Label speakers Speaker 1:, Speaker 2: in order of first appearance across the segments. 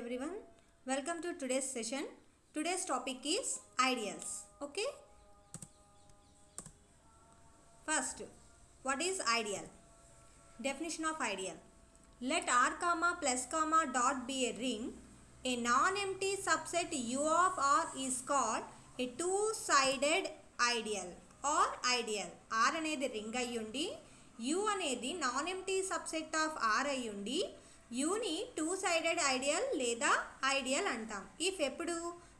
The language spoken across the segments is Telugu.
Speaker 1: everyone, welcome to today's session. Today's topic is ideals. Okay, first, what is ideal? Definition of ideal: let R comma plus comma dot be a ring. A non-empty subset U of R is called a two-sided ideal or ideal. R అనేది రింగ్ అయ్యుండి U అనేది non empty subset of R అయ్యుండి యూని టూ సైడెడ్ ఐడియల్ లేదా ఐడియల్ అంటాం. ఇఫ్ ఎప్పుడు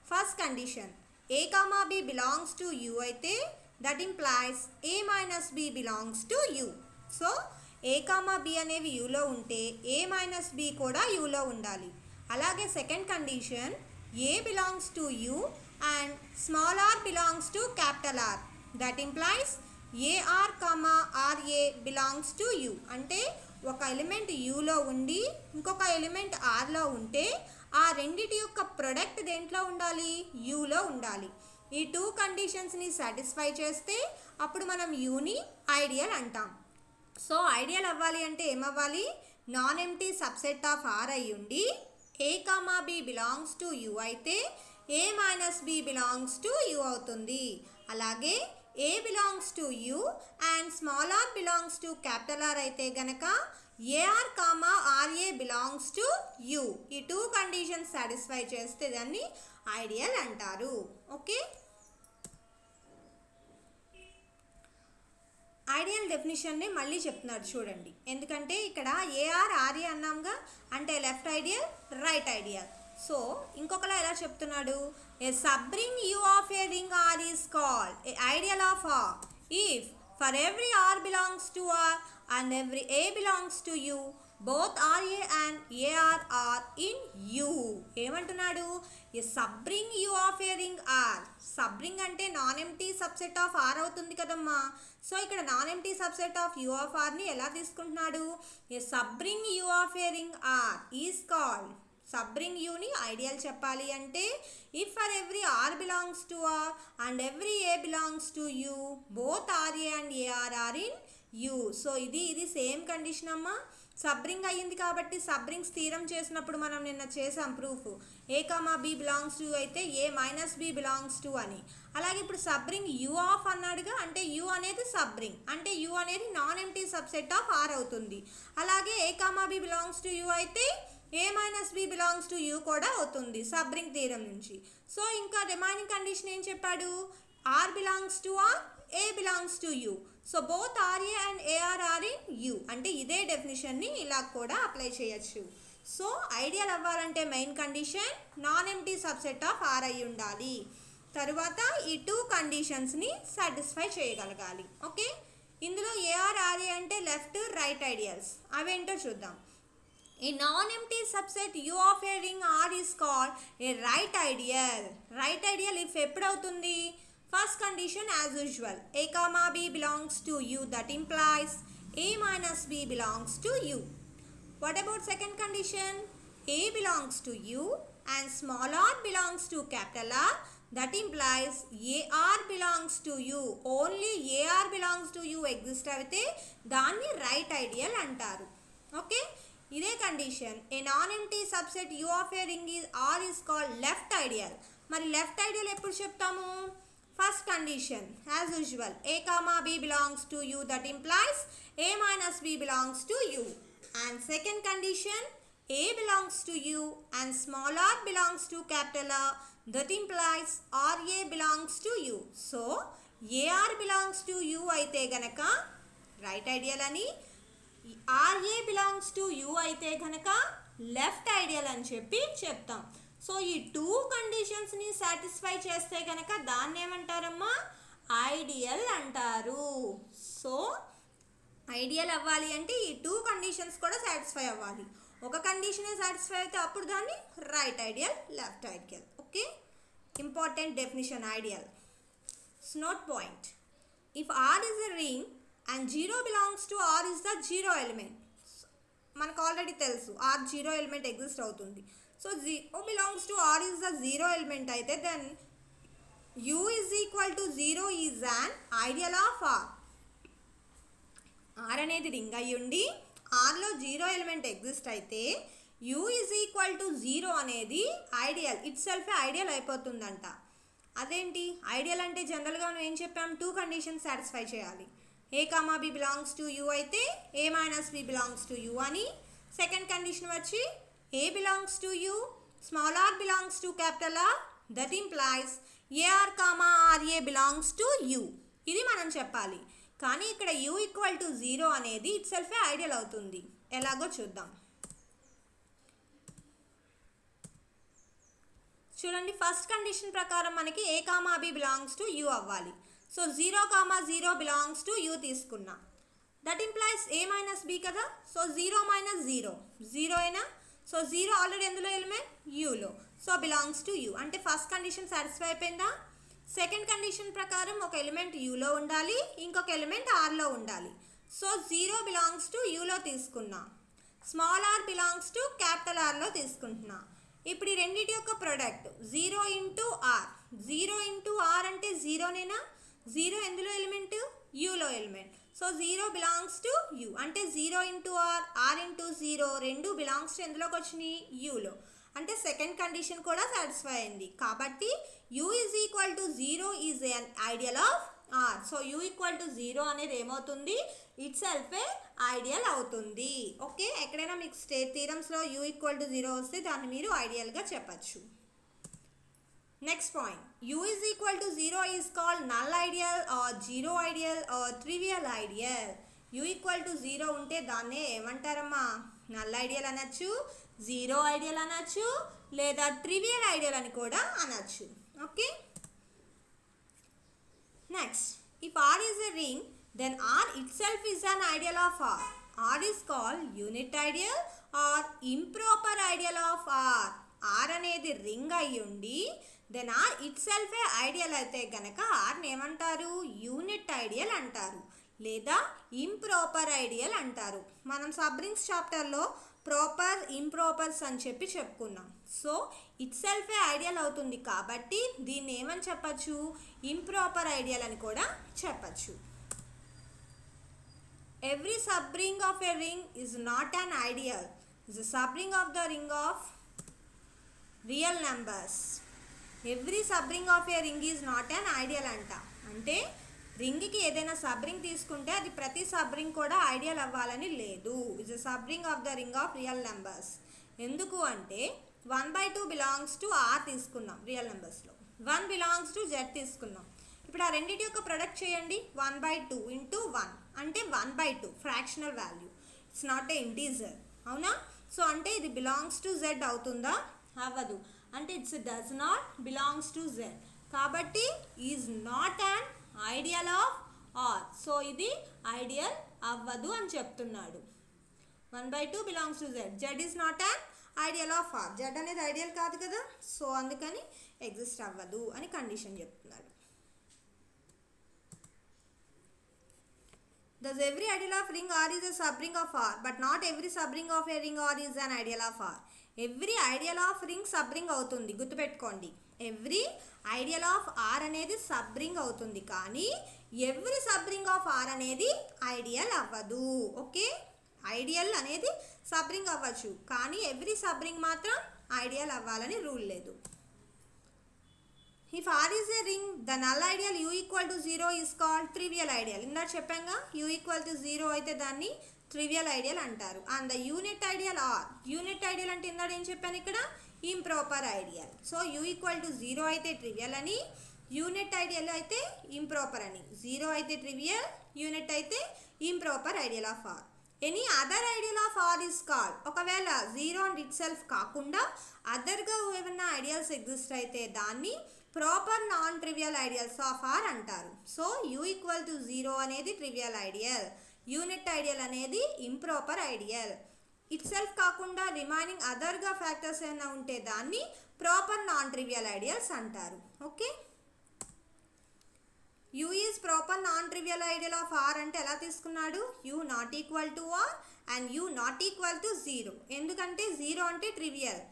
Speaker 1: first condition a comma b belongs to U అయితే that implies a minus b belongs to U. So a comma b అనేవి యూలో ఉంటే ఏ మైనస్ బి కూడా యూలో ఉండాలి. అలాగే second condition a belongs to U and small are belongs to capital R, that implies a r comma r a belongs to U. అంటే ఒక ఎలిమెంట్ యూలో ఉండి ఇంకొక ఎలిమెంట్ ఆర్లో ఉంటే ఆ రెండిటి యొక్క ప్రొడక్ట్ దేంట్లో ఉండాలి? యూలో ఉండాలి. ఈ టూ కండిషన్స్ని సాటిస్ఫై చేస్తే అప్పుడు మనం యూని ఐడియల్ అంటాం. సో ఐడియల్ అవ్వాలి అంటే ఏమవ్వాలి? Non empty subset of R అయి ఉండి a comma b belongs to U అయితే a minus b belongs to U అవుతుంది. అలాగే a belongs to U and small are belongs to capital R అయితే గనక a r comma r a belongs to U. ఈ టూ కండిషన్స్ సాటిస్ఫై చేస్తే దాన్ని ఐడియల్ అంటారు. ఓకే, ఐడియల్ డెఫినిషన్ని మళ్ళీ చెప్తున్నాడు చూడండి, ఎందుకంటే ఇక్కడ ఏఆర్ ఆర్ఏ అన్నాంగా, అంటే left ideal right ideal. So ఇంకొకలా ఎలా చెప్తున్నాడు? A subring U of a ring R is called a ideal of R if for every r belongs to R and every a belongs to U both r a and a r are in U. ఏమంటున్నాడు? A subring U of a ring R. Subring అంటే non empty subset of R అవుతుంది కదమ్మా. సో ఇక్కడ non empty subset of U of ఆర్ని ఎలా తీసుకుంటున్నాడు? A subring U of a ring R is called. Subring యూని ఐడియల్ చెప్పాలి అంటే if for every r belongs to R and every a belongs to U both r a and a r are in U. So ఇది సేమ్ కండిషన్ అమ్మా. సబ్రింగ్ అయ్యింది కాబట్టి సబ్రింగ్స్ స్థిరం చేసినప్పుడు మనం నిన్న చేసాం proof. A comma b belongs to అయితే a minus b belongs to అని. అలాగే ఇప్పుడు సబ్రింగ్ యూ ఆఫ్ అన్నాడుగా, అంటే యూ అనేది సబ్రింగ్, అంటే యూ అనేది non empty subset of R అవుతుంది. అలాగే a comma b belongs to U అయితే a minus b belongs to U కూడా అవుతుంది సబ్రింగ్ థీరం నుంచి. సో ఇంకా రిమైనింగ్ కండిషన్ ఏం చెప్పాడు? R belongs to R, a belongs to U. So both r a and a r are in U. అంటే ఇదే డెఫినేషన్ని ఇలా కూడా అప్లై చేయొచ్చు. సో ఐడియల్ అవ్వాలంటే main condition non empty subset of R అయి ఉండాలి. తరువాత ఈ టూ కండిషన్స్ని సాటిస్ఫై చేయగలగాలి. ఓకే, ఇందులో ఏఆర్ ఆర్ఏ అంటే లెఫ్ట్ రైట్ ఐడియల్స్. అవేంటో చూద్దాం. A non-empty subset U of a ring R is called a right ideal. Right ideal if ఎప్పుడు అవుతుంది? First condition as usual. A comma B belongs to U, that implies A minus B belongs to U. What about second condition? A belongs to U and small r belongs to capital R, that implies AR belongs to U. Only AR belongs to U exist అయితే దాన్ని right ideal అంటారు. ఓకే, ఇదే condition a non empty subset U of a ring R is called left ideal. మరి లెఫ్ట్ ఐడియల్ ఎప్పుడు చెప్తాము? First condition as usual a comma b belongs to U, that implies a minus b belongs to U. And second condition a belongs to U and small are belongs to capital R, that implies r a belongs to U. So a r belongs to U అయితే గనక రైట్ ఐడియల్ అని, ఆర్ఏ బిలాంగ్స్ టు యూ అయితే కనుక లెఫ్ట్ ఐడియల్ అని చెప్పి చెప్తాం. సో ఈ టూ కండిషన్స్ని సాటిస్ఫై చేస్తే కనుక దాన్ని ఏమంటారమ్మా? ఐడియల్ అంటారు. సో ఐడియల్ అవ్వాలి అంటే ఈ టూ కండిషన్స్ కూడా సాటిస్ఫై అవ్వాలి. ఒక కండిషనే సాటిస్ఫై అయితే అప్పుడు దాన్ని right ideal, left ideal. Okay, important definition ideal. Note point: if R is a ring and 0 belongs to R is the 0 element. మనకు ఆల్రెడీ తెలుసు R 0 ఎలిమెంట్ ఎగ్జిస్ట్ అవుతుంది. So 0 belongs to R is the 0 element అయితే then U is equal to 0 is an ideal of R. R అనేది రింగ్ అయ్యి ఉండి ఆర్లో 0 ఎలిమెంట్ ఎగ్జిస్ట్ అయితే u ఈజ్ ఈక్వల్ టు 0 అనేది ఐడియల్ ఇట్ సెల్ఫే ఐడియల్ అయిపోతుందంట. అదేంటి ఐడియల్ అంటే జనరల్గా మనం ఏం చెప్పాం, 2 కండిషన్స్ సాటిస్ఫై చేయాలి. a comma b belongs to u అయితే a minus b belongs to u అని. సెకండ్ కండిషన్ వచ్చి a belongs to u, small r belongs to capital R, that implies ar comma ra belongs to u. ఇది మనం చెప్పాలి. కానీ ఇక్కడ u ఈక్వల్ టు 0 అనేది ఇట్ సెల్ఫే ఐడియల్ అవుతుంది. ఎలాగో చూద్దాం. చూడండి, ఫస్ట్ కండిషన్ ప్రకారం మనకి a comma b belongs to u అవ్వాలి. So 0 comma 0 belongs to u తీసుకున్నా. That implies a minus b కదా. సో 0 మైనస్ 0 0 అయినా. సో 0 ఆల్రెడీ ఎందులో ఎలిమెంట్ యూలో. సో బిలాంగ్స్ టు u అంటే ఫస్ట్ కండిషన్ సాటిస్ఫై అయిపోయిందా. సెకండ్ కండిషన్ ప్రకారం ఒక ఎలిమెంట్ యూలో ఉండాలి, ఇంకొక ఎలిమెంట్ ఆర్లో ఉండాలి. సో 0 బిలాంగ్స్ టు యూలో తీసుకున్నా, small are belongs to capital ఆర్లో తీసుకుంటున్నా. ఇప్పుడు ఈ రెండింటి యొక్క product 0 into r. 0 into r అంటే 0నేనా. 0 ఎందులో ఎలిమెంట్ యూలో element. So 0 belongs to U అంటే 0 ఇంటూ ఆర్, ఆర్ ఇంటూ 0 రెండు బిలాంగ్స్ టు ఎందులోకి వచ్చినాయి యూలో. అంటే సెకండ్ కండిషన్ కూడా సాటిస్ఫై అయింది. కాబట్టి u is equal to 0 is an ideal of R. So u equal to 0 అనేది ఏమవుతుంది, ఇట్ సెల్ఫే ఐడియల్ అవుతుంది. ఓకే, ఎక్కడైనా మీకు స్టేట్ థీరమ్స్లో u ఈక్వల్ టు 0 వస్తే దాన్ని మీరు ఐడియల్గా చెప్పచ్చు. Next point, u is equal to 0 is called null ideal or zero ideal or trivial ideal. u equal to 0 ఉంటే దాన్నే ఏమంటారమ్మా, నల్ ఐడియల్ అనొచ్చు, జీరో ఐడియల్ అనొచ్చు, లేదా ట్రివియల్ ఐడియల్ అని కూడా అనొచ్చు. Okay, next, if r is a ring then r itself is an ideal of r. r is called unit ideal or improper ideal of r. r అనేది రింగ్ అయి ఉండి దెన్ r itself ఏ ఐడియల్ అయితే కనుక rని ఏమంటారు, యూనిట్ ఐడియల్ అంటారు, లేదా ఇంప్రాపర్ ఐడియల్ అంటారు. మనం సబ్ రింగ్స్ చాప్టర్లో ప్రాపర్ ఇంప్రాపర్స్ అని చెప్పి చెప్పుకున్నాం. సో ఇట్ సెల్ఫే ఐడియల్ అవుతుంది కాబట్టి దీన్ని ఏమని చెప్పచ్చు, ఇంప్రాపర్ ఐడియల్ అని కూడా చెప్పచ్చు. Every sub ring of a ring is not an ideal, is a subring of the ring of real numbers. Every sub ring of a ring is not an ideal అంట. అంటే రింగ్కి ఏదైనా సబ్ రింగ్ తీసుకుంటే అది ప్రతి సబ్ రింగ్ కూడా ఐడియల్ అవ్వాలని లేదు. Is a subring of the ring of real numbers. ఎందుకు అంటే 1/2 బిలాంగ్స్ టు ఆర్ తీసుకున్నాం రియల్ నెంబర్స్లో, 1 బిలాంగ్స్ టు జెడ్ తీసుకున్నాం. ఇప్పుడు ఆ రెండింటి యొక్క ప్రొడక్ట్ చేయండి, 1/2 ఇంటూ 1 అంటే 1/2 fractional value, it's not a integer, అవునా. సో అంటే ఇది బిలాంగ్స్ టు జెడ్ అవుతుందా, అవ్వదు. అంటే it's does not belongs to Z, కాబట్టి is not an ideal of R. So ఇది ఐడియల్ అవ్వదు అని చెప్తున్నాడు. 1/2 belongs to Z, Z is not an ideal of R. Z అనేది ఐడియల్ కాదు కదా, సో అందుకని ఎగ్జిస్ట్ అవ్వదు అని కండిషన్ చెప్తున్నాడు. Thus every ideal of ring R is a subring of R, but not every subring of a ring R is an ideal of R. Every ideal of ring subring అవుతుంది, గుర్తుపెట్టుకోండి. ఎవ్రీ ఐడియల్ ఆఫ్ ఆర్ అనేది సబ్రింగ్ అవుతుంది, కానీ ఎవ్రీ సబ్రింగ్ ఆఫ్ ఆర్ అనేది ఐడియల్ అవ్వదు. ఓకే, ఐడియల్ అనేది సబ్రింగ్ అవ్వచ్చు, కానీ ఎవ్రీ సబ్రింగ్ మాత్రం ఐడియల్ అవ్వాలని రూల్ లేదు. If R is a ring, the null ideal u equal to 0 is called trivial ideal. ఇందా చెప్పాంగా, u equal to 0 అయితే దాన్ని ట్రివియల్ ఐడియల్ అంటారు. And the unit ideal R, unit ideal అంటే ఇందాక ఏం చెప్పాను ఇక్కడ, improper ideal. So u equal to 0 అయితే ట్రివియల్ అని, యూనిట్ ఐడియల్ అయితే ఇంప్రాపర్ అని. 0 అయితే ట్రివియల్, యూనిట్ అయితే improper ideal of R. Any other ideal of R is called, ఒకవేళ 0 అండ్ ఇట్ సెల్ఫ్ కాకుండా అదర్గా ఏమన్నా ఐడియల్స్ ఎగ్జిస్ట్ అయితే దాన్ని proper non trivial ideals of R అంటారు. సో u ఈక్వల్ టు 0 అనేది ట్రివియల్ ఐడియల్, యూనిట్ ఐడియల్ అనేది ఇంప్రాపర్ ఐడియల్. ఇట్ సెల్ఫ్ కాకుండా రిమైనింగ్ అదర్గా ఫ్యాక్టర్స్ ఏమైనా ఉంటే దాన్ని ప్రాపర్ నాన్ ట్రివియల్ ఐడియల్స్ అంటారు. Okay, u is proper non trivial ideal of R అంటే ఎలా తీసుకున్నాడు, u not equal to R and u not equal to 0. ఎందుకంటే 0 అంటే ట్రివియల్,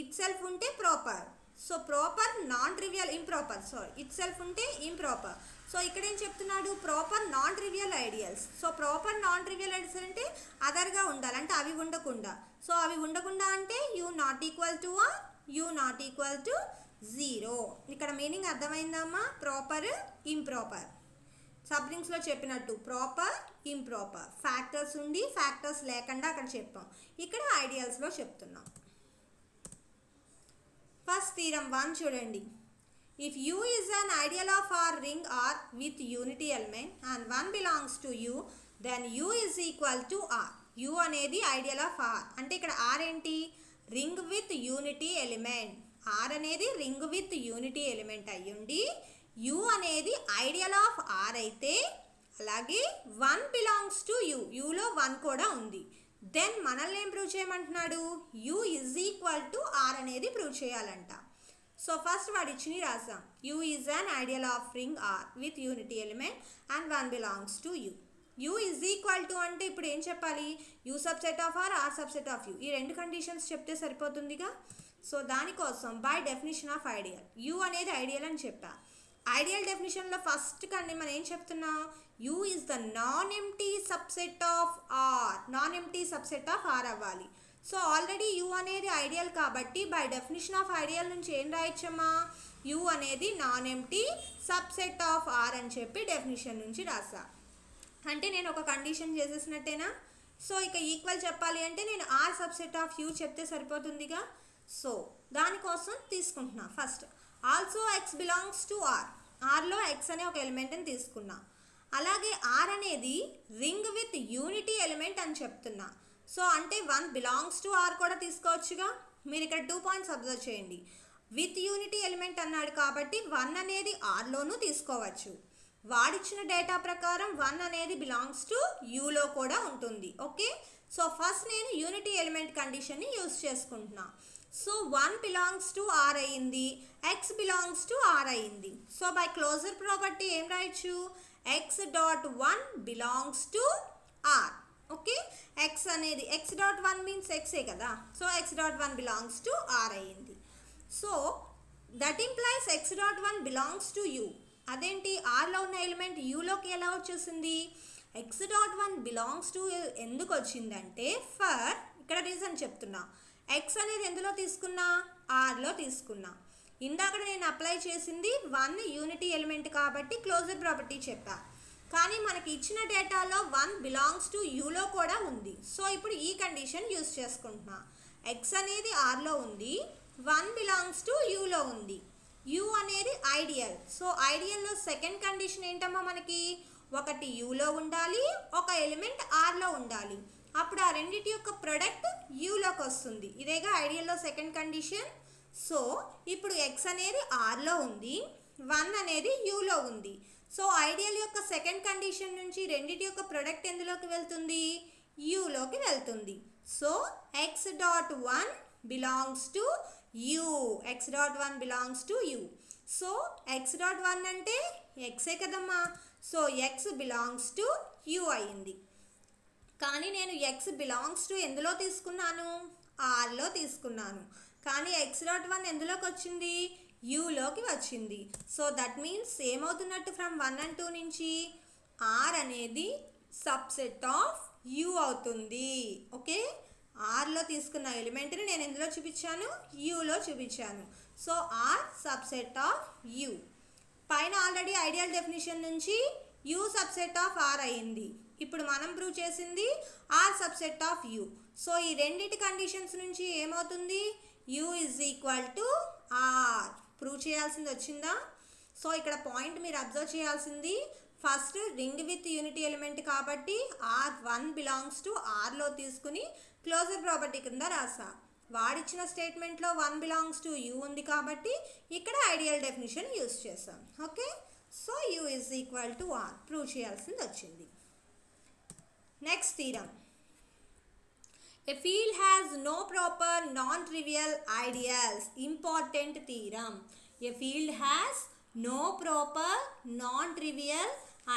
Speaker 1: ఇట్ సెల్ఫ్ ఉంటే proper. So proper non trivial improper, sorry it self ఉంటే ఇంప్రాపర్, సో ఇక్కడ ఏం చెప్తున్నాడు, proper non trivial ideals. So proper non trivial ideals అంటే అదర్గా ఉండాలి, అంటే అవి ఉండకుండా. సో అవి ఉండకుండా అంటే U not equal to R, U not equal to 0. ఇక్కడ మీనింగ్ అర్థమైందమ్మా? ప్రాపర్ ఇంప్రాపర్, సబ్రింగ్స్లో చెప్పినట్టు ప్రాపర్ ఇంప్రాపర్, ఫ్యాక్టర్స్ ఉండి ఫ్యాక్టర్స్ లేకుండా అక్కడ చెప్పాం, ఇక్కడ ఐడియల్స్లో చెప్తున్నాం. ఫస్ట్ థీరం 1 చూడండి. If U is an ideal of R ring R with unity element and 1 belongs to U, then U is equal to R. U అనేది ఐడియల్ ఆఫ్ R. అంటే ఇక్కడ R ఏంటి? Ring with unity element. R అనేది రింగ్ విత్ యూనిటీ ఎలిమెంట్ అయ్యుండి U అనేది ఐడియల్ ఆఫ్ R అయితే, అలాగే 1 belongs to U, Uలో 1 కూడా ఉంది. దెన్ మనల్ని ఏం ప్రూవ్ చేయమంటున్నాడు? U is equal to R అనేది ప్రూవ్ చేయాలంట. సో ఫస్ట్ వాడు ఇచ్చిని రాసాం. U is an ideal of ring R with unity element and 1 belongs to U. U is equal to అంటే ఇప్పుడు ఏం చెప్పాలి? U subset of R, R subset of U. ఈ రెండు కండిషన్స్ చెప్తే సరిపోతుందిగా. సో దానికోసం by definition of ideal, U అనేది ఐడియల్ అని చెప్పా. ఐడియల్ డెఫినేషన్లో ఫస్ట్ కండి మనం ఏం చెప్తున్నాం? U is the non-empty subset of R. Non-empty subset of R అవ్వాలి. సో ఆల్రెడీ U అనేది ఐడియల్ కాబట్టి బై డెఫినేషన్ ఆఫ్ ఐడియల్ నుంచి ఏం రాయొచ్చమ్మా? U అనేది non empty subset of R అని చెప్పి డెఫినేషన్ నుంచి రాసా. అంటే నేను ఒక కండిషన్ చేసేసినట్టేనా? సో ఇక ఈక్వల్ చెప్పాలి అంటే నేను R సబ్సెట్ ఆఫ్ U చెప్తే సరిపోతుందిగా. సో దానికోసం తీసుకుంటున్నా. First also X belongs to R. Rలో X అనే ఒక ఎలిమెంట్ని తీసుకున్నా. అలాగే R అనేది రింగ్ విత్ యూనిటీ ఎలిమెంట్ అని చెప్తున్నా. సో అంటే 1 బిలాంగ్స్ టు R కూడా తీసుకోవచ్చుగా. మీరు ఇక్కడ 2 పాయింట్స్ అబ్జర్వ్ చేయండి. విత్ యూనిటీ ఎలిమెంట్ అన్నాడు కాబట్టి 1 అనేది Rలోనూ తీసుకోవచ్చు. వాడిచ్చిన డేటా ప్రకారం 1 అనేది బిలాంగ్స్ టు Uలో కూడా ఉంటుంది. ఓకే, సో ఫస్ట్ నేను యూనిటీ ఎలిమెంట్ కండిషన్ని యూజ్ చేసుకుంటున్నా. సో 1 బిలాంగ్స్ టు R అయ్యింది, X బిలాంగ్స్ టు R అయ్యింది. సో బై క్లోజర్ ప్రాపర్టీ ఏం రాయొచ్చు? X.1 belongs to R. Okay, X అనేది X.1 మీన్స్ Xే కదా. So X.1 belongs to R అయ్యింది. So that implies X.1 belongs to U. అదేంటి? Rలో ఉన్న ఎలిమెంట్ Uలోకి ఎలా వచ్చేసింది? X.1 బిలాంగ్స్ టు ఎందుకు వచ్చిందంటే, ఫర్ ఇక్కడ రీజన్ చెప్తున్నా. X అనేది ఎందులో తీసుకున్నా? Rలో తీసుకున్నా. ఇందాక నేను అప్లై చేసింది 1 యూనిటీ ఎలిమెంట్ కాబట్టి క్లోజర్ ప్రాపర్టీ చెప్పా. కానీ మనకి ఇచ్చిన డేటాలో 1 బిలాంగ్స్ టు Uలో కూడా ఉంది. సో ఇప్పుడు ఈ కండిషన్ యూజ్ చేసుకుంటున్నా. X అనేది Rలో ఉంది, 1 బిలాంగ్స్ టు Uలో ఉంది. U అనేది ఐడియల్. సో ఐడియల్లో సెకండ్ కండిషన్ ఏంటమ్మా? మనకి ఒకటి Uలో ఉండాలి, ఒక ఎలిమెంట్ Rలో ఉండాలి. అప్పుడు ఆ రెండింటి యొక్క ప్రొడక్ట్ Uలోకి వస్తుంది. ఇదేగా ఐడియల్లో సెకండ్ కండిషన్. సో ఇప్పుడు X అనేది Rలో ఉంది, 1 అనేది Uలో ఉంది. సో ఐడియల్ యొక్క సెకండ్ కండిషన్ నుంచి రెండింటి యొక్క ప్రొడక్ట్ ఎందులోకి వెళ్తుంది? Uలోకి వెళ్తుంది. So X.1 belongs to U. X.1 belongs to U. So X.1 అంటే Xే కదమ్మా. So X belongs to U అయ్యింది. కానీ నేను X బిలాంగ్స్ టు ఎందులో తీసుకున్నాను? Rలో తీసుకున్నాను. కానీ X.1 ఎందులోకి వచ్చింది? Uలోకి వచ్చింది. సో దట్ మీన్స్ ఏమవుతున్నట్టు ఫ్రమ్ 1 and 2 నుంచి R అనేది సబ్సెట్ ఆఫ్ U అవుతుంది. ఓకే, Rలో తీసుకున్న ఎలిమెంట్ని నేను ఎందులో చూపించాను? Uలో చూపించాను. So R subset of U. పైన ఆల్రెడీ ఐడియల్ డెఫినేషన్ నుంచి U సబ్సెట్ ఆఫ్ R అయ్యింది. ఇప్పుడు మనం ప్రూవ్ చేసింది R subset of U. So ఈ రెండింటి కండిషన్స్ నుంచి ఏమవుతుంది? U is equal to R. Prove చేయాల్సింది వచ్చిందా? సో ఇక్కడ పాయింట్ మీరు అబ్జర్వ్ చేయాల్సింది, first ring with unity element కాబట్టి R1 బిలాంగ్స్ టు Rలో తీసుకుని క్లోజర్ ప్రాపర్టీ కింద రాసా. వాడిచ్చిన స్టేట్మెంట్లో 1 బిలాంగ్స్ టు U ఉంది కాబట్టి ఇక్కడ ఐడియల్ డెఫినేషన్ యూజ్ చేసాం. Okay, so U is equal to R prove చేయాల్సింది వచ్చింది. Next theorem. A field has no proper non-trivial ideals. Important theorem. A field has no proper non-trivial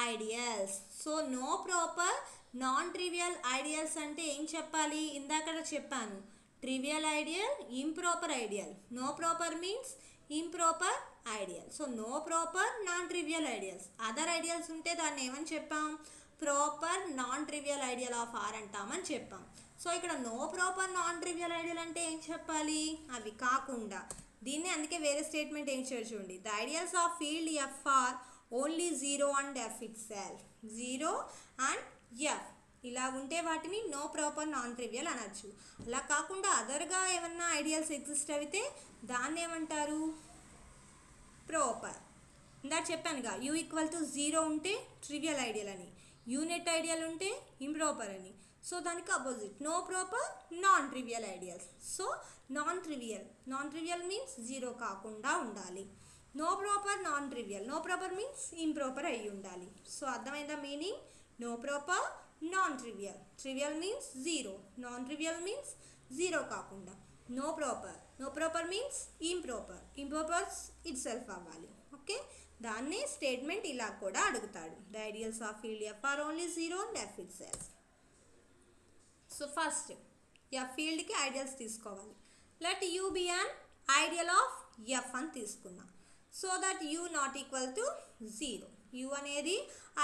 Speaker 1: ideals. So no proper non-trivial ideals అంటే ఏం చెప్పాలి? ఇందాక చెప్పాను, trivial ideal, improper ideal. No proper means improper ideal. So no proper non trivial ideals. Other ideals ఉంటే దాన్ని ఏమని చెప్పాం, proper non trivial ideal of R అంటామని చెప్పాం. సో ఇక్కడ no proper non trivial ideal అంటే ఏం చెప్పాలి, అవి కాకుండా దీన్ని అందుకే వేరే స్టేట్మెంట్ ఏం చేయాలి చూడండి, the ideals of field F are only 0 and F it self, 0 and F ఇలా ఉంటే వాటిని నో ప్రాపర్ నాన్ ట్రివియల్ అనొచ్చు. అలా కాకుండా అదర్గా ఏమన్నా ఐడియల్స్ ఎగ్జిస్ట్ అయితే దాన్ని ఏమంటారు, ప్రాపర్. ఇందాక చెప్పానుగా యూ ఈక్వల్ టు 0 ఉంటే ట్రివియల్ ఐడియల్ అని, యూనిట్ ఐడియల్ ఉంటే ఇంప్రాపర్ అని. సో దానికి opposite no proper non trivial ideals. So non trivial means 0 కాకుండా ఉండాలి. No proper non trivial, no proper means improper అయ్యి ఉండాలి. సో అర్థమైందా meaning, no proper non trivial, trivial means 0, non trivial means 0 కాకుండా. No proper means impropers itself అవ్వాలి. ఓకే, దాన్నే స్టేట్మెంట్ ఇలా కూడా అడుగుతాడు, the ideals of field F are only 0 and F itself. So first F ఫీల్డ్కి ఐడియల్స్ తీసుకోవాలి. Let U be an ideal of F అని తీసుకున్నా. So that U not equal to 0, U అనేది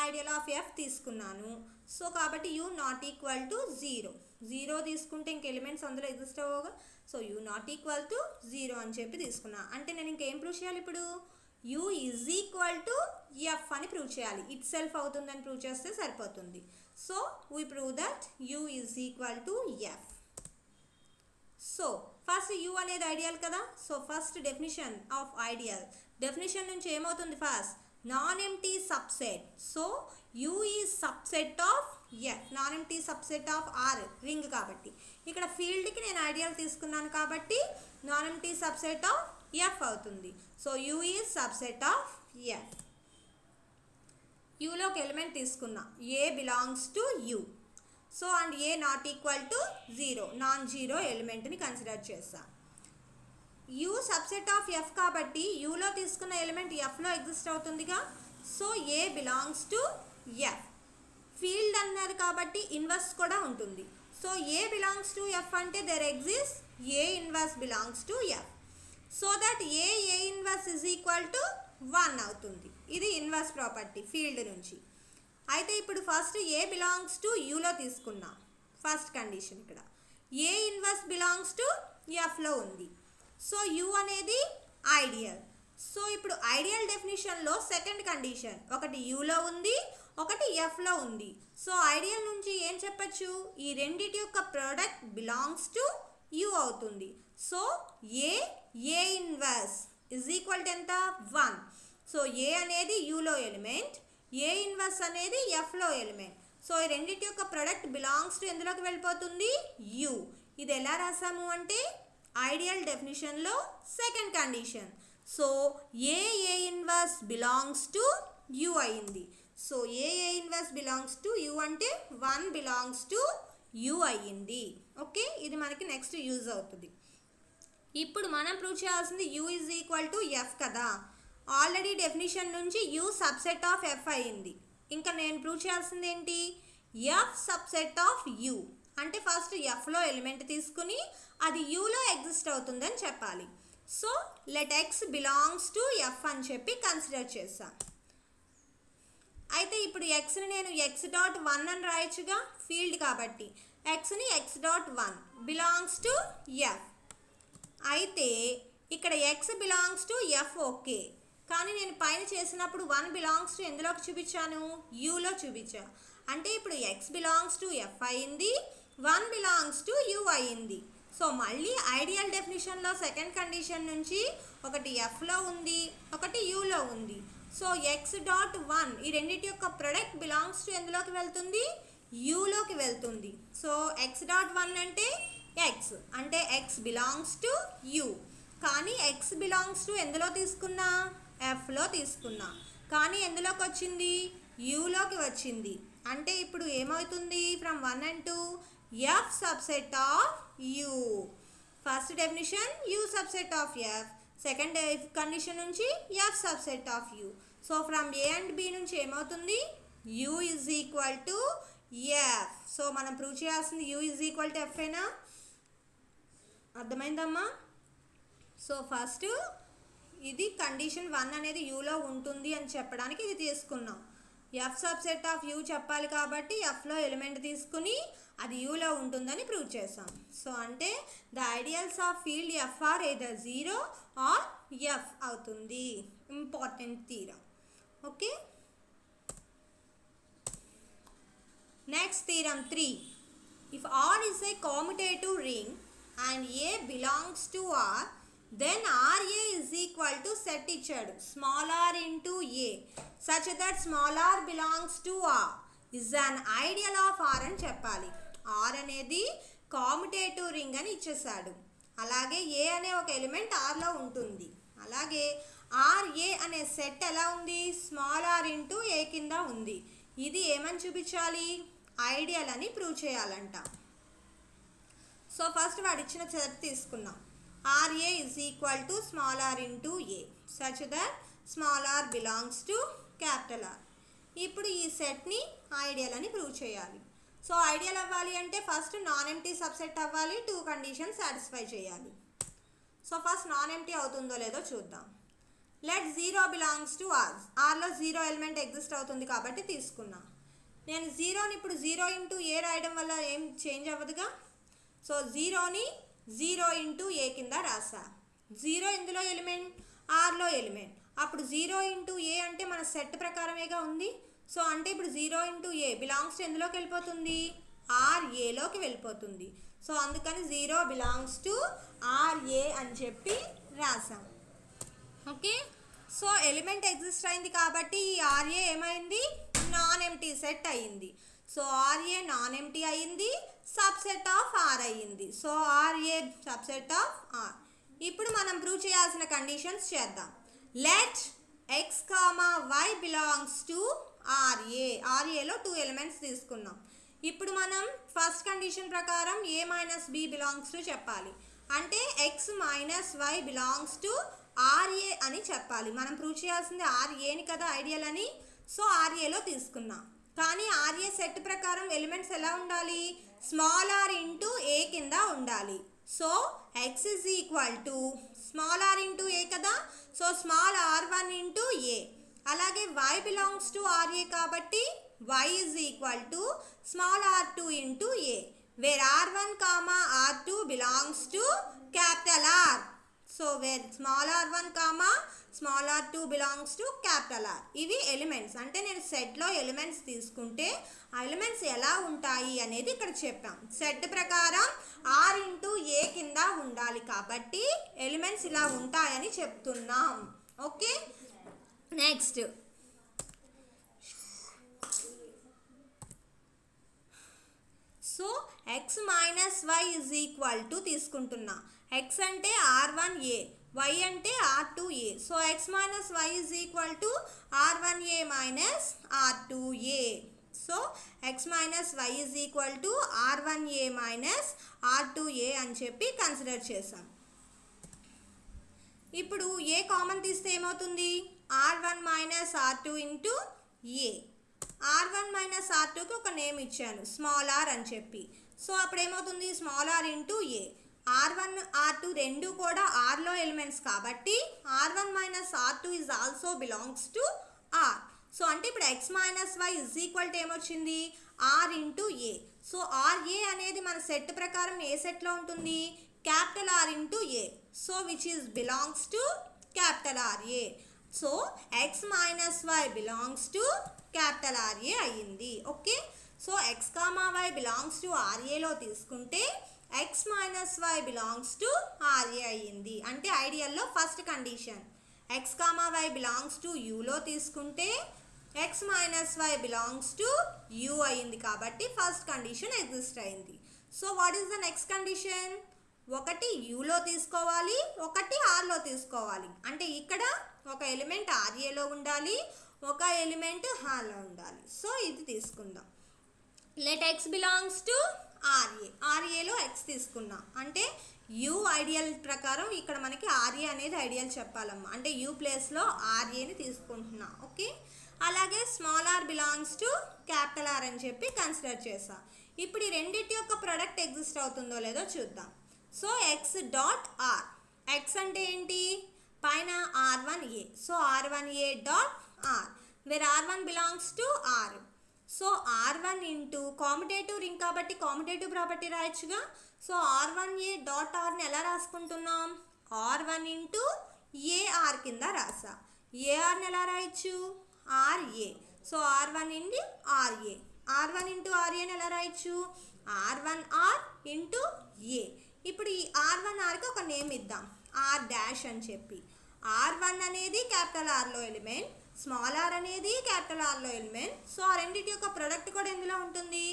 Speaker 1: ఐడియల్ ఆఫ్ ఎఫ్ తీసుకున్నాను. సో కాబట్టి యూ నాట్ ఈక్వల్ టు 0 తీసుకుంటే ఇంక ఎలిమెంట్స్ అందులో ఎగ్జిస్ట్ అవ్వగా. So U not equal to 0 అని చెప్పి తీసుకున్నా. అంటే నేను ఇంకేం ప్రూవ్ చేయాలి ఇప్పుడు, U is equal to F అని ప్రూవ్ చేయాలి. ఇట్ సెల్ఫ్ అవుతుందని ప్రూవ్ చేస్తే సరిపోతుంది. So we prove that U is equal to F. So first U అనేది ఐడియల్ కదా. So first definition of ideal, definition నుంచి ఏమవుతుంది, first non empty subset. So U is subset of F, non empty subset of R ring కాబట్టి. ఇక్కడ ఫీల్డ్కి నేను ఐడియల్ తీసుకున్నాను కాబట్టి non empty subset of F అవుతుంది. So U is subset of F. యూలోకి ఎలిమెంట్ తీసుకున్నా, a belongs to U. So and a not equal to 0, non zero ఎలిమెంట్ని కన్సిడర్ చేస్తా. యూ సబ్సెట్ ఆఫ్ ఎఫ్ కాబట్టి యూలో తీసుకున్న ఎలిమెంట్ ఎఫ్లో ఎగ్జిస్ట్ అవుతుందిగా. So a belongs to F, field అన్నారు కాబట్టి ఇన్వర్స్ కూడా ఉంటుంది. So a belongs to F అంటే there exist a inverse belongs to F. So that a inverse is equal to 1 అవుతుంది. ఇది ఇన్వర్స్ ప్రాపర్టీ ఫీల్డ్ నుంచి. అయితే ఇప్పుడు ఫస్ట్ ఏ బిలాంగ్స్ టు యూలో తీసుకున్నా, ఫస్ట్ కండిషన్ ఇక్కడ ఏ ఇన్వర్స్ బిలాంగ్స్ టు ఎఫ్లో ఉంది. సో యూ అనేది ఐడియల్. సో ఇప్పుడు ఐడియల్ డెఫినిషన్లో సెకండ్ కండిషన్, ఒకటి యూలో ఉంది, ఒకటి ఎఫ్లో ఉంది. సో ఐడియల్ నుంచి ఏం చెప్పచ్చు, ఈ రెండిటి యొక్క ప్రోడక్ట్ బిలాంగ్స్ టు యూ అవుతుంది. So a inverse is equal to ఎంత, 1. సో ఏ అనేది యూలో ఎలిమెంట్, ఏ ఇన్వర్స్ అనేది ఎఫ్లో ఎలిమెంట్. సో ఈ రెండింటి యొక్క ప్రొడక్ట్ బిలాంగ్స్ టు ఎందులోకి వెళ్ళిపోతుంది, యూ. ఇది ఎలా రాసాము అంటే ఐడియల్ డెఫినిషన్లో second condition. So a inverse belongs to U అయింది. So a inverse belongs to U అంటే 1 బిలాంగ్స్ టు యూ అయ్యింది. ఓకే, ఇది మనకి నెక్స్ట్ యూజ్ అవుతుంది. ఇప్పుడు మనం ప్రూవ్ చేయాల్సింది U is equal to F కదా. ఆల్రెడీ డెఫినిషన్ నుంచి యూ సబ్సెట్ ఆఫ్ ఎఫ్ అయింది. ఇంకా నేను ప్రూవ్ చేయాల్సింది ఏంటి, ఎఫ్ సబ్సెట్ ఆఫ్ యూ. అంటే ఫస్ట్ ఎఫ్లో ఎలిమెంట్ తీసుకుని అది యూలో ఎగ్జిస్ట్ అవుతుందని చెప్పాలి. So let x belongs to F అని చెప్పి కన్సిడర్ చేస్తాను. అయితే ఇప్పుడు ఎక్స్ని నేను x.1 అని రాయొచ్చుగా, ఫీల్డ్ కాబట్టి ఎక్స్ని x.1 బిలాంగ్స్ టు ఎఫ్. అయితే ఇక్కడ X belongs to F okay, కానీ నేను పైన చేసినప్పుడు 1 బిలాంగ్స్ టు ఎందులోకి చూపించాను, యూలో చూపించా. అంటే ఇప్పుడు ఎక్స్ బిలాంగ్స్ టు ఎఫ్ అయింది, 1 బిలాంగ్స్ టు యూ అయింది. సో మళ్ళీ ఐడియల్ డెఫినిషన్లో సెకండ్ కండిషన్ నుంచి ఒకటి ఎఫ్లో ఉంది, ఒకటి యూలో ఉంది. సో x.1 ఈ రెండింటి యొక్క ప్రొడక్ట్ బిలాంగ్స్ టు ఎందులోకి వెళ్తుంది, యూలోకి వెళ్తుంది. సో x.1 అంటే ఎక్స్, అంటే ఎక్స్ బిలాంగ్స్ టు యూ. కానీ ఎక్స్ బిలాంగ్స్ టు ఎందులో తీసుకున్నా, ఎఫ్లో తీసుకున్నా. కానీ ఎందులోకి వచ్చింది, యూలోకి వచ్చింది. అంటే ఇప్పుడు ఏమవుతుంది, from 1 and 2 F subset of U. First definition U subset of F, second condition నుంచి F subset of U. So from a and b నుంచి ఏమవుతుంది, U is equal to F. So మనం ప్రూవ్ చేయాల్సింది U is equal to F అయినా. అర్థమైందమ్మా. సో ఫస్ట్ ఇది కండిషన్ 1 అనేది యూలో ఉంటుంది అని చెప్పడానికి ఇది తీసుకున్నాం. ఎఫ్ సబ్సెట్ ఆఫ్ యూ చెప్పాలి కాబట్టి ఎఫ్లో ఎలిమెంట్ తీసుకుని అది యూలో ఉంటుందని ప్రూవ్ చేసాం. సో అంటే the ideals of field F are either 0 or F అవుతుంది. Important theorem. Okay, next theorem 3. If R is a commutative ring and A belongs to R, then RA is equal to set ఇచ్చాడు small r into A such that small r belongs to R is an ideal of R అని చెప్పాలి. R అనేది కామ్యుటేటివ్ రింగ్ అని ఇచ్చేసాడు. అలాగే A అనే ఒక ఎలిమెంట్ Rలో ఉంటుంది. అలాగే RA అనే సెట్ ఎలా ఉంది, స్మాల్ r ఇంటూ A కింద ఉంది. ఇది ఏమని చూపించాలి, ఐడియల్ అని ప్రూవ్ చేయాలంట. సో ఫస్ట్ వాడు ఇచ్చిన సెట్ తీసుకున్నాం. RA is equal to small r into A such that small r belongs to capital R. ఇప్పుడు ఈ సెట్ని ఐడియల్ అని ప్రూవ్ చేయాలి. సో ఐడియల్ అవ్వాలి అంటే ఫస్ట్ నాన్ ఎంప్టీ సబ్సెట్ అవ్వాలి, 2 కండిషన్స్ సాటిస్ఫై చేయాలి. సో ఫస్ట్ నాన్ ఎంప్టీ అవుతుందో లేదో చూద్దాం. Let 0 belongs to R. Rలో 0 element exist అవుతుంది కాబట్టి తీసుకున్నా. నేను 0ని ఇప్పుడు 0 ఇంటూ ఏ రాయడం వల్ల ఏం చేంజ్ అవ్వదుగా. సో 0ని 0 ఇంటూ ఏ కింద రాసా. 0 ఇందులో ఎలిమెంట్, ఆర్లో ఎలిమెంట్. అప్పుడు 0 ఇంటూ ఏ అంటే మన సెట్ ప్రకారమేగా ఉంది. సో అంటే ఇప్పుడు 0 ఇంటూ ఏ బిలాంగ్స్ టు ఎందులోకి వెళ్ళిపోతుంది, ఆర్ఏలోకి వెళ్ళిపోతుంది. సో అందుకని 0 బిలాంగ్స్ టు ఆర్ఏ అని చెప్పి రాసాం. ఓకే, సో ఎలిమెంట్ ఎగ్జిస్ట్ అయింది కాబట్టి ఈ ఆర్ఏ ఏమైంది, నాన్ ఎంప్టీ సెట్ అయ్యింది. సో ఆర్ఏ నాన్ ఎంప్టీ అయ్యింది, సబ్సెట్ ఆఫ్ ఆర్ అయ్యింది. So R a subset of R. ఇప్పుడు మనం ప్రూవ్ చేయాల్సిన కండిషన్స్ చేద్దాం. Let x comma y belongs to R a. ఆర్ఏలో 2 ఎలిమెంట్స్ తీసుకున్నాం. ఇప్పుడు మనం ఫస్ట్ కండిషన్ ప్రకారం a minus b belongs to చెప్పాలి. అంటే x minus y belongs to R a అని చెప్పాలి. మనం ప్రూవ్ చేయాల్సింది ఆర్ఏని కదా ఐడియల్ అని. సో ఆర్ఏలో తీసుకున్నాం. కానీ ఆర్ఏ సెట్ ప్రకారం ఎలిమెంట్స్ ఎలా ఉండాలి, స్మాల్ ఆర్ ఇంటూ ఏ కింద ఉండాలి. So x is equal to small r into a కదా. So small r1 into a. అలాగే y బిలాంగ్స్ టు ఆర్ఏ కాబట్టి y is equal to small r2 into a, where r1 comma r2 belongs to capital R. So where small r1 comma small r2 belongs to capital R. ఇవి ఎలిమెంట్స్. అంటే నేను సెట్లో ఎలిమెంట్స్ తీసుకుంటే ఆ ఎలిమెంట్స్ ఎలా ఉంటాయి అనేది ఇక్కడ చెప్పాం. సెట్ ప్రకారం R ఇంటూ ఏ కింద ఉండాలి కాబట్టి ఎలిమెంట్స్ ఇలా ఉంటాయని చెప్తున్నాం. Okay, next so x minus y is equal to తీసుకుంటున్నా. ఎక్స్ అంటే r1a, y అంటే r2a. So x minus y is equal to r1a minus r2a. So x minus y is equal to r1a minus r2a అని చెప్పి కన్సిడర్ చేసాం. ఇప్పుడు ఏ కామన్ తీస్తే ఏమవుతుంది, r1 మైనస్ r2 ఇంటూ ఏ. r1 మైనస్ r2కి ఒక నేమ్ ఇచ్చాను స్మాల్ r అని చెప్పి. సో అప్పుడు ఏమవుతుంది, స్మాల్ r ఇంటూ ఏ. r1 r2 రెండు కూడా ఆర్లో ఎలిమెంట్స్ కాబట్టి r1 minus r2 is also belongs to R. So అంటే ఇప్పుడు x minus y is equal to ఏమొచ్చింది, r into a. So R a అనేది మన సెట్ ప్రకారం ఏ సెట్లో ఉంటుంది, capital R into a. So which is belongs to capital R a. So x minus y belongs to capital R a అయ్యింది. Okay, so x comma y belongs to ఆర్ఏలో తీసుకుంటే x minus y belongs to R a అయ్యింది. అంటే ఐడియల్లో first condition. X comma y belongs to యూలో తీసుకుంటే x minus y belongs to U అయ్యింది కాబట్టి ఫస్ట్ కండిషన్ ఎగ్జిస్ట్ అయింది. So what is the next condition, ఒకటి యూలో తీసుకోవాలి, ఒకటి ఆర్లో తీసుకోవాలి. అంటే ఇక్కడ ఒక ఎలిమెంట్ ఆర్ఏలో ఉండాలి, ఒక ఎలిమెంట్ ఆర్లో ఉండాలి. సో ఇది తీసుకుందాం. Let x belongs to R a. ఆర్ఏలో ఎక్స్ తీసుకున్నాం అంటే యూ ఐడియల్ ప్రకారం ఇక్కడ మనకి ఆర్ఏ అనేది ఐడియల్ చెప్పాలమ్మా. అంటే యూ ప్లేస్లో ఆర్ఏని తీసుకుంటున్నా. ఓకే, అలాగే small are belongs to capital R అని చెప్పి కన్సిడర్ చేసా. ఇప్పుడు ఈ రెండింటి యొక్క ప్రోడక్ట్ ఎగ్జిస్ట్ అవుతుందో లేదో చూద్దాం. So x dot R. X అంటే ఏంటి, పైన R1A. So R1A dot R, where R1 belongs to R. So R1 into commutative ring కాబట్టి కామ్యుటేటివ్ ప్రాపర్టీ రాయొచ్చుగా. సో R1A డాట్ Rని ఎలా రాసుకుంటున్నాం? R1 ఇంటూ AR కింద రాసా. ARని ఎలా రాయొచ్చు? RA. So R1 into RA. R1 into RAని ఎలా రాయొచ్చు? R1R into A. ఇప్పుడు ఈ R1Rకి ఒక నేమ్ ఇద్దాం, R డాష్ అని చెప్పి. R1 అనేది క్యాపిటల్ Rలో ఎలిమెంట్, స్మాల్ r అనేది క్యాపిటల్ Rలో ఎలిమెంట్. సో ఆ రెండింటి యొక్క ప్రొడక్ట్ కూడా ఎందులో ఉంటుంది?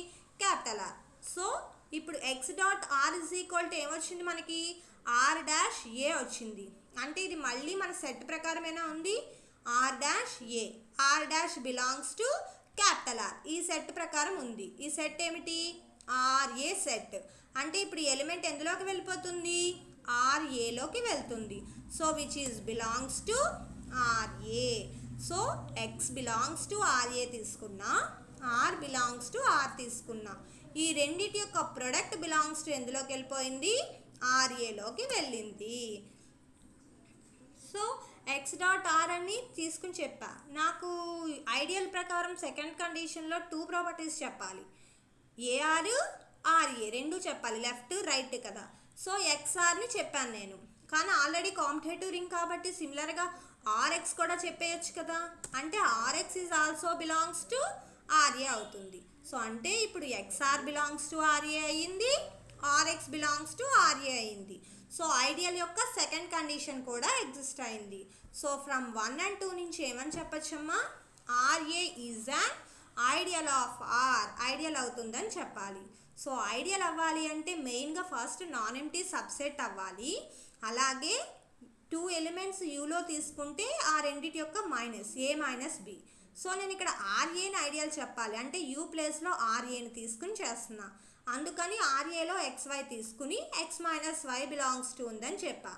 Speaker 1: Capital R. సో ఇప్పుడు x dot R is equal to ఏమొచ్చింది మనకి? R డాష్ A వచ్చింది. అంటే ఇది మళ్ళీ మన సెట్ ప్రకారమేనా ఉంది? R dash A. R dash belongs to capital R. ఈ సెట్ ప్రకారం ఉంది. ఈ సెట్ ఏమిటి? RA set. అంటే ఇప్పుడు ఎలిమెంట్ ఎందులోకి వెళ్ళిపోతుంది? RAలోకి వెళ్తుంది. So which is belongs to RA. So x belongs to RA తీసుకున్నా, R బిలాంగ్స్ టు R తీసుకున్నా. ఈ రెండిటి యొక్క ప్రొడక్ట్ బిలాంగ్స్ టు ఎందులోకి వెళ్ళిపోయింది? RAలోకి వెళ్ళింది. సో x డాట్ R అని తీసుకుని చెప్పా. నాకు ఐడియల్ ప్రకారం సెకండ్ కండిషన్లో 2 ప్రాపర్టీస్ చెప్పాలి. AR RA రెండు చెప్పాలి, లెఫ్ట్ రైట్ కదా. సో XRని చెప్పాను నేను, కానీ ఆల్రెడీ కాంపిటేటివ్ రింగ్ కాబట్టి సిమిలర్గా RX కూడా చెప్పేయచ్చు కదా. అంటే RX is also belongs to RA అవుతుంది. సో అంటే ఇప్పుడు XR బిలాంగ్స్ టు RA అయ్యింది, RX బిలాంగ్స్ టు RA అయింది. సో ఐడియల్ యొక్క సెకండ్ కండిషన్ కూడా ఎగ్జిస్ట్ అయింది. సో ఫ్రమ్ 1 and 2 నుంచి ఏమని చెప్పచ్చమ్మా? RA is an ideal of R, ideal అవుతుందని చెప్పాలి. సో ఐడియల్ అవ్వాలి అంటే మెయిన్గా ఫస్ట్ నాన్ ఎంప్టీ సబ్సెట్ అవ్వాలి. అలాగే 2 ఎలిమెంట్స్ యూలో తీసుకుంటే ఆ రెండిటి యొక్క minus A minus B. So నేను ఇక్కడ RAని ఐడియల్ చెప్పాలి అంటే U ప్లేస్లో RAని తీసుకుని చేస్తున్నా. అందుకని RAలో XY తీసుకుని X minus Y belongs to ఉందని చెప్పా.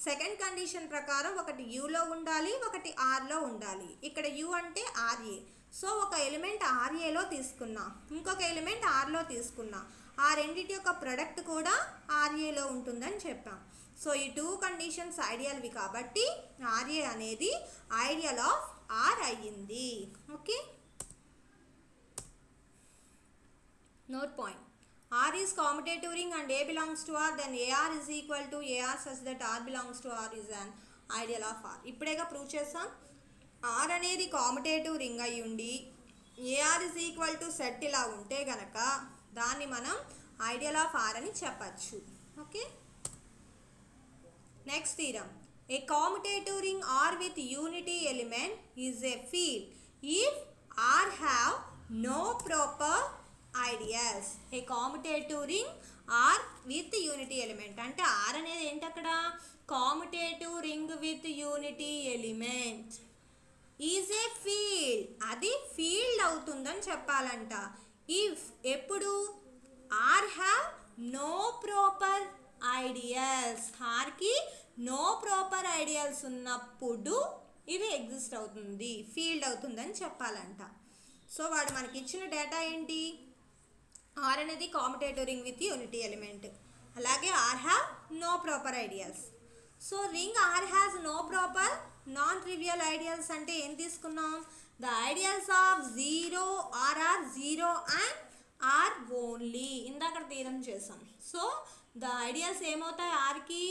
Speaker 1: సెకండ్ కండిషన్ ప్రకారం ఒకటి యూలో ఉండాలి, ఒకటి ఆర్లో ఉండాలి. ఇక్కడ యూ అంటే RA. సో ఒక ఎలిమెంట్ RAలో తీసుకున్నా, ఇంకొక ఎలిమెంట్ Rలో తీసుకున్నా. ఆ రెండిటి యొక్క ప్రొడక్ట్ కూడా RAలో ఉంటుందని చెప్పాం. సో ఈ 2 కండిషన్స్ ఐడియల్వి కాబట్టి RA అనేది ఐడియల్ ఆఫ్ R అయ్యింది. Okay, note point. R is commutative ring and A belongs to R, then AR is equal to AR such that R belongs to R is an ideal of R. ఇప్పుడేగా ప్రూవ్ చేసాం. R అనేది కామ్యుటేటివ్ రింగ్ అయి ఉండి AR is equal to set ఇలా ఉంటే గనక దాన్ని మనం ఐడియల్ ఆఫ్ R అని చెప్పచ్చు. Okay, next theorem. A commutative ring R with unity element is a field if R have no proper ideals. A commutative ring R with unity element అంటే R అనేది ఏంటి? అక్కడ commutative ring with unity element is a field, అది ఫీల్డ్ అవుతుందని చెప్పాలంట. ఇఫ్ ఎప్పుడు R have no proper ideals, ఆర్కి నో ప్రాపర్ ఐడియల్స్ ఉన్నప్పుడు ఇది ఎగ్జిస్ట్ అవుతుంది, ఫీల్డ్ అవుతుందని చెప్పాలంట. సో వాడు మనకి ఇచ్చిన డేటా ఏంటి? ఆర్ అనేది commutative ring with unity element, అలాగే R have no proper ideals. So ring R has no proper non trivial ideals అంటే ఏం తీసుకున్నాం? The ideals of 0 R 0 and R only. ఇందాక తీరం చేసాం. సో ద ఐడియల్స్ ఏమవుతాయి? ఆర్కి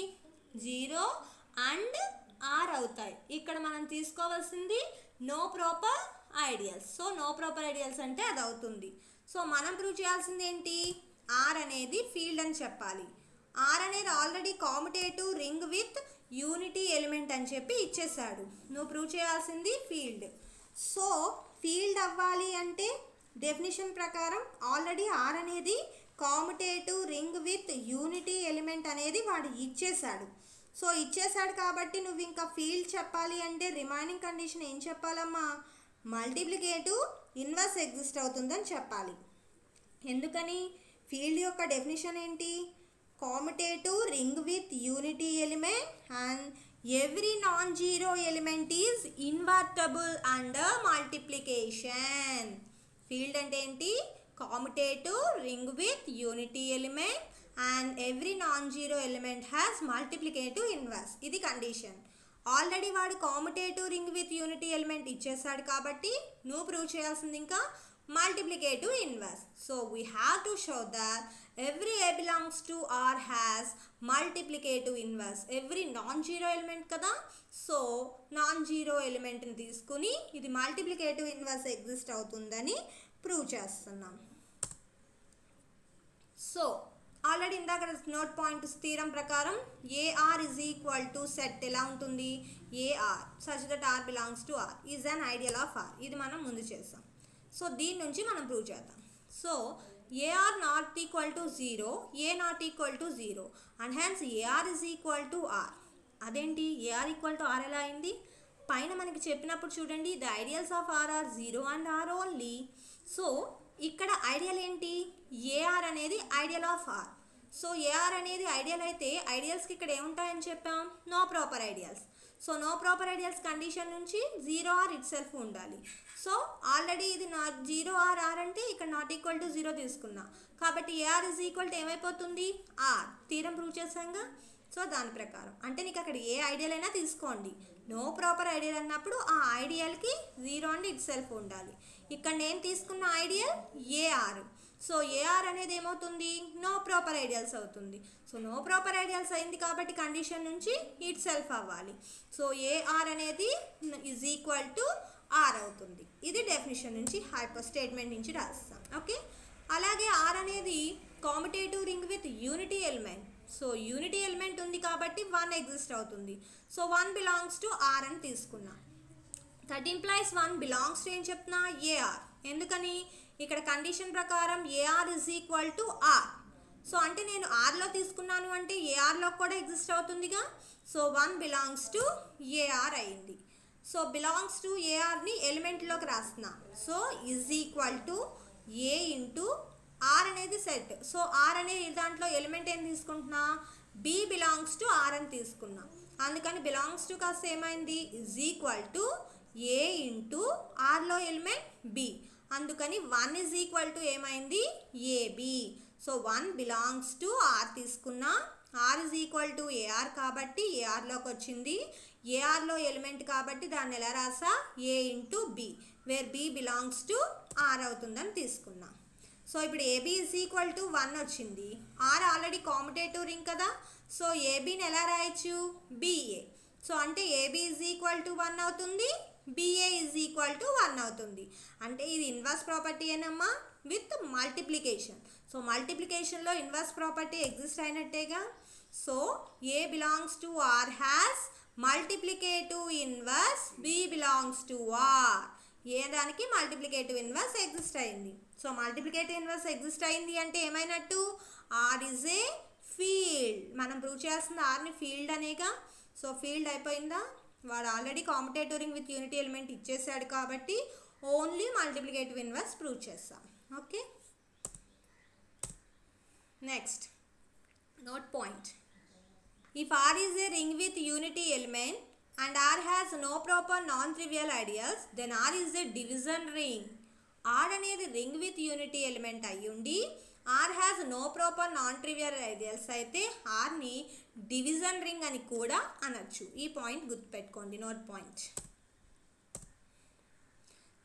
Speaker 1: 0 అండ్ ఆర్ అవుతాయి. ఇక్కడ మనం తీసుకోవాల్సింది no proper ideals. So no proper ideals అంటే అది అవుతుంది. సో మనం ప్రూవ్ చేయాల్సింది ఏంటి? ఆర్ అనేది ఫీల్డ్ అని చెప్పాలి. ఆర్ అనేది already commutative ring with unity element అని చెప్పి ఇచ్చేసాడు. నువ్వు ప్రూవ్ చేయాల్సింది ఫీల్డ్. సో ఫీల్డ్ అవ్వాలి అంటే డెఫినిషన్ ప్రకారం ఆల్రెడీ ఆర్ అనేది commutative ring with unity element అనేది వాడు ఇచ్చేసాడు. సో ఇచ్చేసాడు కాబట్టి నువ్వు ఇంకా ఫీల్డ్ చెప్పాలి అంటే రిమైనింగ్ కండిషన్ ఏం చెప్పాలమ్మా? మల్టిప్లికేటివ్ ఇన్వర్స్ ఎగ్జిస్ట్ అవుతుందని చెప్పాలి. ఎందుకని? ఫీల్డ్ యొక్క డెఫినిషన్ ఏంటి? commutative ring with unity element and every non-zero element is invertible under multiplication. Field అంటే ఏంటి? commutative ring with unity element and every non-zero element has multiplicative inverse. ఇది కండిషన్. ఆల్రెడీ వాడు కామ్యుటేటివ్ రింగ్ విత్ యూనిటీ ఎలిమెంట్ ఇచ్చేసాడు కాబట్టి నువ్వు ప్రూవ్ చేయాల్సింది ఇంకా multiplicative inverse. So we have to show that every A belongs to R has multiplicative inverse. Every non-zero element kada, so non-zero element ni తీసుకుని ఇది multiplicative inverse exist అవుతుందని ప్రూవ్ చేస్తున్నాం. సో ఆల్రెడీ ఇందాక నోట్ పాయింట్స్ థీరం ప్రకారం AR is equal to set ఎలా ఉంటుంది, AR such that R belongs to R is an ideal of R. ఇది మనం ముందు చేసాం. సో దీని నుంచి మనం ప్రూవ్ చేద్దాం. So AR not equal to 0, A not equal to 0 and hence AR is equal to R. అదేంటి AR ఈక్వల్ టు R ఎలా అయింది? పైన మనకి చెప్పినప్పుడు చూడండి, the ideals of R are 0 and R only. So ఇక్కడ ఐడియల్ ఏంటి, AR అనేది ideal of R. So AR అనేది ఐడియల్ అయితే ఐడియల్స్కి ఇక్కడ ఏముంటాయని చెప్పాం, no proper ideals. So no proper ideals condition నుంచి 0R ఇట్ సెల్ఫ్ ఉండాలి. సో ఆల్రెడీ ఇది నాట్ 0R R అంటే ఇక్కడ నాట్ ఈక్వల్ టు 0 తీసుకున్నా కాబట్టి AR is equal to ఏమైపోతుంది, R. తీరం ప్రూవ్ చేసాంగా. సో దాని ప్రకారం అంటే నీకు అక్కడ ఏ ఐడియల్ అయినా తీసుకోండి, నో ప్రాపర్ ఐడియల్ అన్నప్పుడు ఆ ఐడియల్కి 0 అండ్ ఇట్ సెల్ఫ్ ఉండాలి. ఇక్కడ నేను తీసుకున్న ఐడియల్ AR. సో AR అనేది ఏమవుతుంది, నో ప్రాపర్ ఐడియల్స్ అవుతుంది. సో నో ప్రాపర్ ఐడియల్స్ అయింది కాబట్టి కండిషన్ నుంచి ఇట్ సెల్ఫ్ అవ్వాలి. సో AR అనేది ఈజ్ ఈక్వల్ టు R అవుతుంది. ఇది డెఫినేషన్ నుంచి హైపర్ స్టేట్మెంట్ నుంచి రాస్తాం. ఓకే, అలాగే R అనేది commutative ring with unity element. So unity element ఉంది కాబట్టి 1 ఎగ్జిస్ట్ అవుతుంది. సో 1 బిలాంగ్స్ టు R అని తీసుకున్నాం. దట్ ఇంప్లైస్ 1 బిలాంగ్స్ టు ఏం చెప్తున్నా, AR. ఎందుకని ఇక్కడ కండిషన్ ప్రకారం AR is equal to R. So అంటే నేను ఆర్లో తీసుకున్నాను అంటే ఏఆర్లో కూడా ఎగ్జిస్ట్ అవుతుందిగా. సో 1 బిలాంగ్స్ టు AR అయింది. సో బిలాంగ్స్ టు ఏఆర్ని ఎలిమెంట్లోకి రాస్తున్నా. So is equal to A into R అనేది సెట్. సో R అనే దాంట్లో ఎలిమెంట్ ఏం తీసుకుంటున్నా, B బిలాంగ్స్ టు R అని తీసుకున్నా. అందుకని బిలాంగ్స్ టు కాస్త ఏమైంది, is equal to A into ఆర్లో ఎలిమెంట్ B. అందుకని 1 ఈజ్ ఈక్వల్ టు ఏమైంది, AB. So 1 belongs to R తీసుకున్నా. R is equal to AR కాబట్టి ఏఆర్లోకి వచ్చింది. ఏఆర్లో ఎలిమెంట్ కాబట్టి దాన్ని ఎలా రాసా, A into B, where B belongs to R అవుతుందని తీసుకున్నా. సో ఇప్పుడు AB ఈజ్ ఈక్వల్ టు 1 వచ్చింది. R ఆల్రెడీ కామ్యుటేటివ్ రింగ్ కదా. సో ABని ఎలా రాయొచ్చు, BA. సో అంటే AB ఈజ్ ఈక్వల్ టు 1 అవుతుంది, BA ఈజ్ ఈక్వల్ టు 1 అవుతుంది. అంటే ఇది ఇన్వర్స్ ప్రాపర్టీ ఏనమ్మా విత్ మల్టిప్లికేషన్. సో మల్టిప్లికేషన్లో ఇన్వర్స్ ప్రాపర్టీ ఎగ్జిస్ట్ అయినట్టేగా. So A belongs to R has multiplicative inverse B belongs to R. A దానికి మల్టిప్లికేటివ్ ఇన్వర్స్ ఎగ్జిస్ట్ అయింది. సో మల్టిప్లికేటివ్ ఇన్వర్స్ ఎగ్జిస్ట్ అయింది అంటే ఏమైనట్టు, R ఈజ్ ఏ ఫీల్డ్. మనం ప్రూవ్ చేయాల్సింది Rని ఫీల్డ్ అనేగా. సో ఫీల్డ్ అయిపోయిందా, వాడు already commutative ring with unity element ఇచ్చేసాడు కాబట్టి ఓన్లీ మల్టిప్లికేటివ్ ఇన్వర్స్ ప్రూవ్ చేస్తాం. Okay, next note point. If R is A ring with unity element and R has no proper non-trivial ideals, then R is a division ring. R అనేది రింగ్ విత్ యూనిటీ ఎలిమెంట్ అయ్యుండి R has no proper non-trivial ideals అయితే Rని డివిజన్ రింగ్ అని కూడా అనొచ్చు. ఈ పాయింట్ గుర్తుపెట్టుకోండి, note point.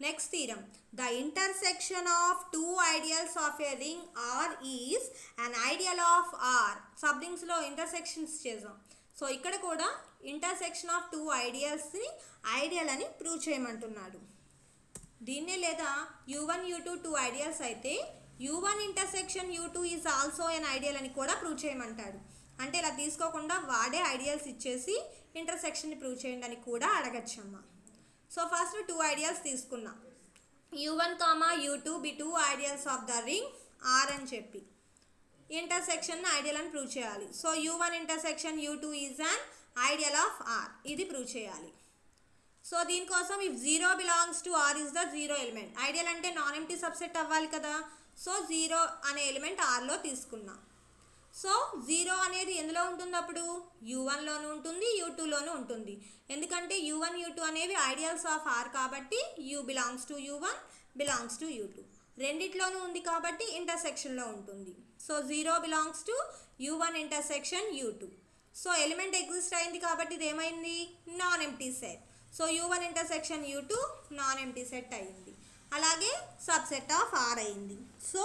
Speaker 1: Next theorem, the intersection of two ideals of a ring R is an ideal of R. సబ్ రింగ్స్లో ఇంటర్సెక్షన్స్ చేసాం. సో ఇక్కడ కూడా ఇంటర్సెక్షన్ ఆఫ్ టూ ఐడియల్స్ని ఐడియల్ అని ప్రూవ్ చేయమంటున్నాడు. దీన్నే లేదా U1 U2 టూ ఐడియల్స్ అయితే U1 intersection U2 is also an ideal అని కూడా ప్రూవ్ చేయమంటాడు. అంటే ఇలా తీసుకోకుండా వాడే ఐడియల్స్ ఇచ్చేసి ఇంటర్సెక్షన్ని ప్రూవ్ చేయండి అని కూడా అడగచ్చమ్మా. సో ఫస్ట్ టూ ఐడియల్స్ తీసుకున్నా, U1, U2 be two ideals of the ring R అని చెప్పి ఇంటర్సెక్షన్ ఐడియల్ అని ప్రూవ్ చేయాలి. So U1 intersection U2 is an ideal of R, ఇది ప్రూవ్ చేయాలి. సో దీనికోసం if 0 belongs to R is the 0 element. Ideal అంటే నాన్ ఎంప్టీ సబ్సెట్ అవ్వాలి కదా. సో 0 అనే ఎలిమెంట్ Rలో తీసుకున్నా. సో 0 అనేది ఎందులో ఉంటుంది, అప్పుడు U1లోనూ ఉంటుంది U2లోనూ ఉంటుంది. ఎందుకంటే U1 U2 అనేవి ఐడియల్స్ ఆఫ్ R కాబట్టి U belongs to U1 belongs to U2 రెండిట్లోనూ ఉంది కాబట్టి ఇంటర్సెక్షన్లో ఉంటుంది. So 0 belongs to U1 intersection U2. So element exist అయింది కాబట్టి ఇది ఏమైంది, non empty set. So U1 intersection U2 non empty set అయింది. అలాగే సబ్సెట్ ఆఫ్ R అయింది. So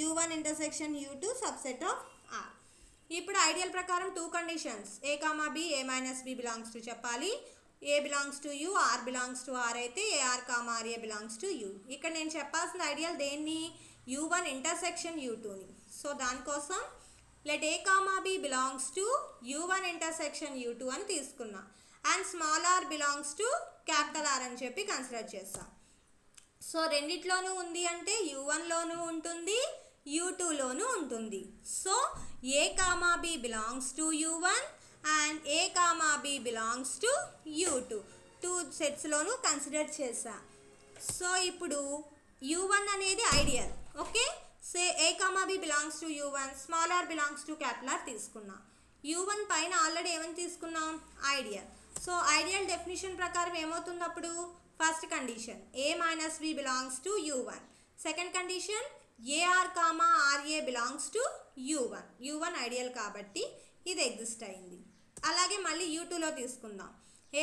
Speaker 1: U1 intersection U2 subset of R. ఇప్పుడు ఐడియల్ ప్రకారం 2 conditions A, B, A - B belongs to చెప్పాలి. A belongs to U, R belongs to R అయితే AR, RA belongs to U. ఇక్కడ నేను చెప్పాల్సిన ఐడియల్ దేన్ని, U1 ఇంటర్సెక్షన్ U2ని. సో దానికోసం let A, B belongs to U1 intersection U2 అని తీసుకున్నా. And small r belongs to capital R అని చెప్పి కన్సిడర్ చేస్తాం. సో రెండిట్లోనూ ఉంది అంటే U1లోనూ ఉంటుంది, U2లోనూ ఉంటుంది. So A, B belongs to U1 and A, B belongs to U2 2 సెట్స్లోనూ కన్సిడర్ చేసా. సో ఇప్పుడు U1 అనేది ideal. Okay, so A, B belongs to U1, small r belongs to capital R తీసుకున్నా. U1 పైన ఆల్రెడీ ఏమని తీసుకున్నాం, ఐడియల్. సో ఐడియల్ డెఫినిషన్ ప్రకారం ఏమవుతుంది అప్పుడు, first condition A - B belongs to U1, second condition AR, RA belongs to U1. U1 ideal కాబట్టి ఇది ఎగ్జిస్ట్ అయింది. అలాగే మళ్ళీ U2లో తీసుకుందాం.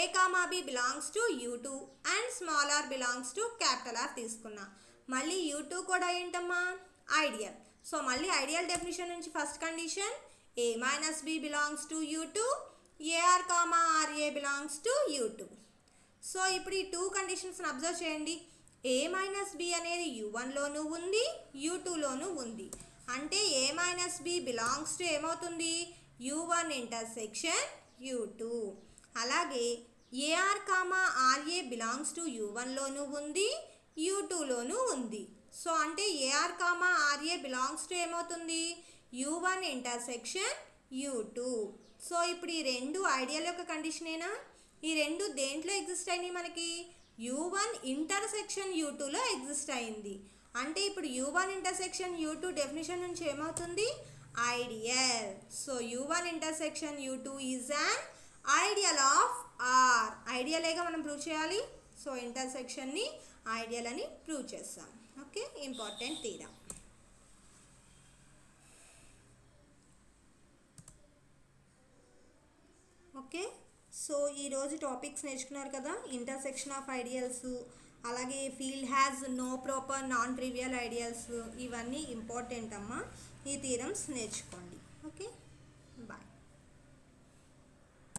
Speaker 1: A, B belongs to U2 and small r belongs to capital R తీసుకున్నా. మళ్ళీ U2 కూడా ఏంటమ్మా, ఐడియల్. సో మళ్ళీ ఐడియల్ డెఫినిషన్ నుంచి first condition A - B belongs to U2, AR, RA belongs to U2. So ఇప్పుడు ఈ 2 కండిషన్స్ని అబ్జర్వ్ చేయండి. A - B అనేది U1లోనూ ఉంది, U2లోనూ ఉంది. అంటే A - B బిలాంగ్స్ టు ఏమవుతుంది, U1 ఇంటర్సెక్షన్ U2. అలాగే AR, RA బిలాంగ్స్ టు U1లోనూ ఉంది, U2లోనూ ఉంది. సో అంటే AR, RA బిలాంగ్స్ టు ఏమవుతుంది, U1 ఇంటర్సెక్షన్ U2. సో ఇప్పుడు ఈ రెండు ఐడియల్ యొక్క కండిషనేనా, ఈ రెండు దేంట్లో ఎగ్జిస్ట్ అయినాయి మనకి, U1 ఇంటర్సెక్షన్ U2లో ఎగ్జిస్ట్ అయింది. అంటే ఇప్పుడు U1 ఇంటర్సెక్షన్ U2 డెఫినేషన్ నుంచి ఏమవుతుంది, ideal. So U1 intersection U2 is an ideal of R. ఐడియలేగా మనం ప్రూవ్ చేయాలి. సో ఇంటర్సెక్షన్ని ఐడియల్ అని ప్రూవ్ చేస్తాం. Okay, important theorem. Okay, so ఈరోజు టాపిక్స్ నేర్చుకున్నారు కదా, ఇంటర్సెక్షన్ ఆఫ్ ఐడియల్స్, అలాగే field has no proper non trivial ideals, ఇవన్నీ ఇంపార్టెంట్ అమ్మా. ఈ థీరమ్స్ నేర్చుకోండి.